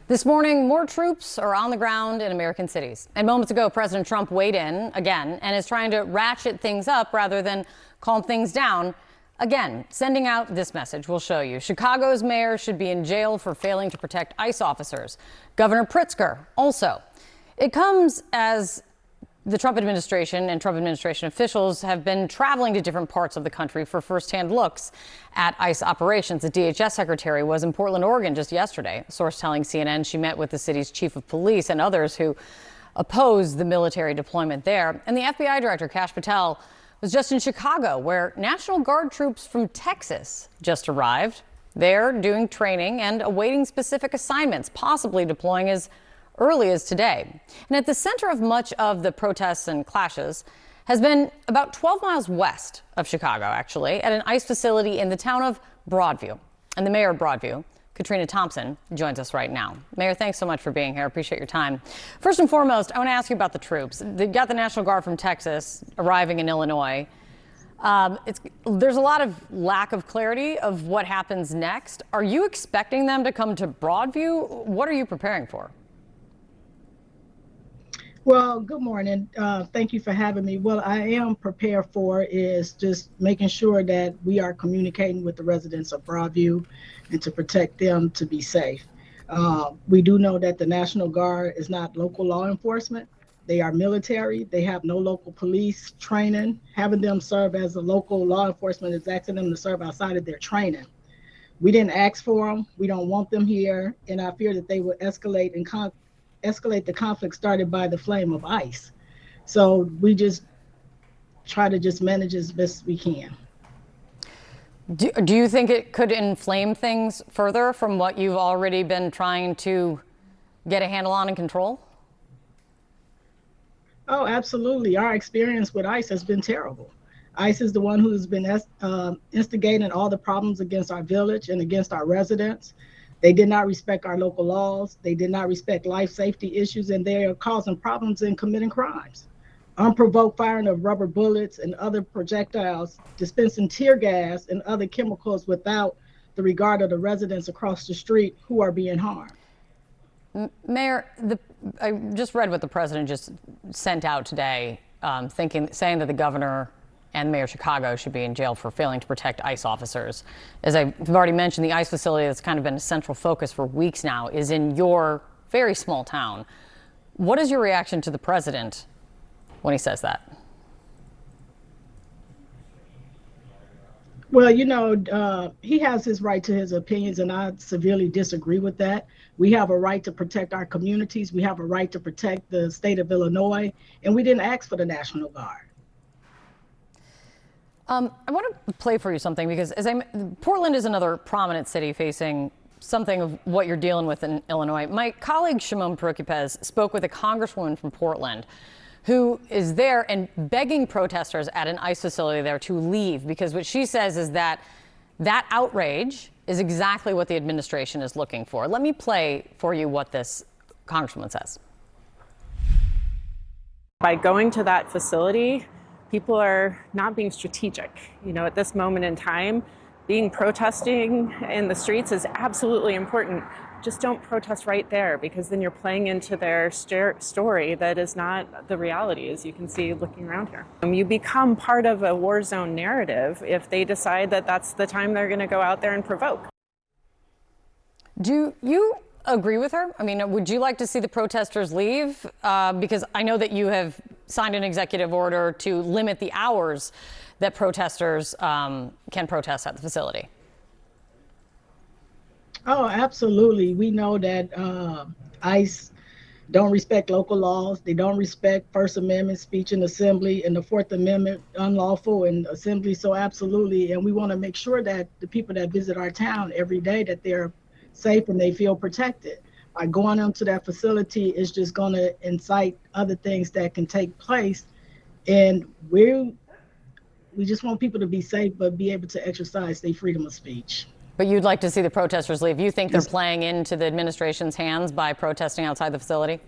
This morning, more troops are on the ground in American cities. And moments ago, President Trump weighed in again and is trying to ratchet things up rather than calm things down. Again, sending out this message. We'll show you. Chicago's mayor should be in jail for failing to protect ICE officers. Governor Pritzker also. It comes as the Trump administration and Trump administration officials have been traveling to different parts of the country for firsthand looks at ICE operations. The DHS secretary was in Portland, Oregon just yesterday. A source telling CNN she met with the city's chief of police and others who oppose the military deployment there. And the FBI director, Kash Patel, was just in Chicago, where National Guard troops from Texas just arrived. They're doing training and awaiting specific assignments, possibly deploying as early as today. And at the center of much of the protests and clashes has been about 12 miles west of Chicago, actually, at an ICE facility in the town of Broadview. And the mayor of Broadview, Katrina Thompson, joins us right now. Mayor, thanks so much for being here. I appreciate your time. First and foremost, I want to ask you about the troops. They've got the National Guard from Texas arriving in Illinois. There's a lot of lack of clarity of what happens next. Are you expecting them to come to Broadview? What are you preparing for? Well, good morning. Thank you for having me. What I am prepared for is just making sure that we are communicating with the residents of Broadview and to protect them to be safe. We do know that the National Guard is not local law enforcement. They are military. They have no local police training. Having them serve as a local law enforcement is asking them to serve outside of their training. We didn't ask for them. We don't want them here. And I fear that they will escalate the conflict started by the flame of ICE. So we just try to just manage as best we can. Do you think it could inflame things further from what you've already been trying to get a handle on and control? Oh, absolutely. Our experience with ICE has been terrible. ICE is the one who's been instigating all the problems against our village and against our residents. They did not respect our local laws. They did not respect life safety issues, and they are causing problems and committing crimes. Unprovoked firing of rubber bullets and other projectiles, dispensing tear gas and other chemicals without the regard of the residents across the street who are being harmed. Mayor, I just read what the president just sent out today, saying that the governor and Mayor of Chicago should be in jail for failing to protect ICE officers. As I've already mentioned, the ICE facility that's kind of been a central focus for weeks now is in your very small town. What is your reaction to the president when he says that? Well, he has his right to his opinions, and I severely disagree with that. We have a right to protect our communities. We have a right to protect the state of Illinois, and we didn't ask for the National Guard. I want to play for you something because Portland is another prominent city facing something of what you're dealing with in Illinois. My colleague Shimon Prokupecz spoke with a congresswoman from Portland who is there and begging protesters at an ICE facility there to leave because what she says is that outrage is exactly what the administration is looking for. Let me play for you what this congresswoman says. By going to that facility, people are not being strategic. At this moment in time, protesting in the streets is absolutely important. Just don't protest right there because then you're playing into their story that is not the reality, as you can see looking around here. You become part of a war zone narrative if they decide that that's the time they're going to go out there and provoke. Do you agree with her? I mean, would you like to see the protesters leave? Because I know that you have signed an executive order to limit the hours that protesters can protest at the facility. Oh, absolutely. We know that ICE don't respect local laws. They don't respect First Amendment speech and assembly, and the Fourth Amendment unlawful in assembly. So absolutely. And we want to make sure that the people that visit our town every day, that they're safe and they feel protected. By going into that facility is just going to incite other things that can take place. And we just want people to be safe, but be able to exercise their freedom of speech. But you'd like to see the protesters leave. You think they're playing into the administration's hands by protesting outside the facility?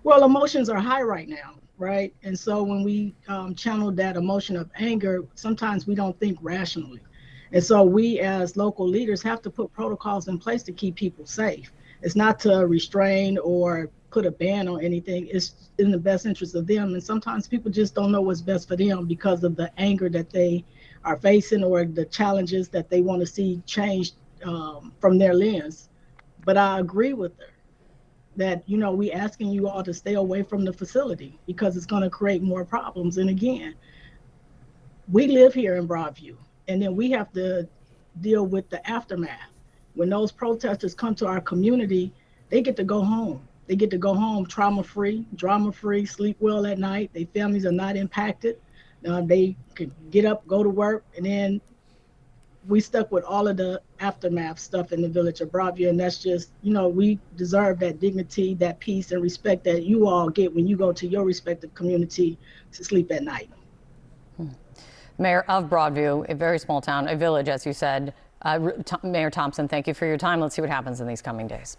Well, emotions are high right now, right? And so when we channel that emotion of anger, sometimes we don't think rationally. And so we as local leaders have to put protocols in place to keep people safe. It's not to restrain or put a ban on anything. It's in the best interest of them. And sometimes people just don't know what's best for them because of the anger that they are facing or the challenges that they want to see changed from their lens. But I agree with her that, you know, we asking you all to stay away from the facility because it's going to create more problems. And again, we live here in Broadview, and then we have to deal with the aftermath. When those protesters come to our community, they get to go home. They get to go home trauma-free, drama-free, sleep well at night. Their families are not impacted. They can get up, go to work, and then we stuck with all of the aftermath stuff in the village of Broadview. And that's just, you know, we deserve that dignity, that peace and respect that you all get when you go to your respective community to sleep at night. Mayor of Broadview, a very small town, a village, as you said. Mayor Thompson, thank you for your time. Let's see what happens in these coming days.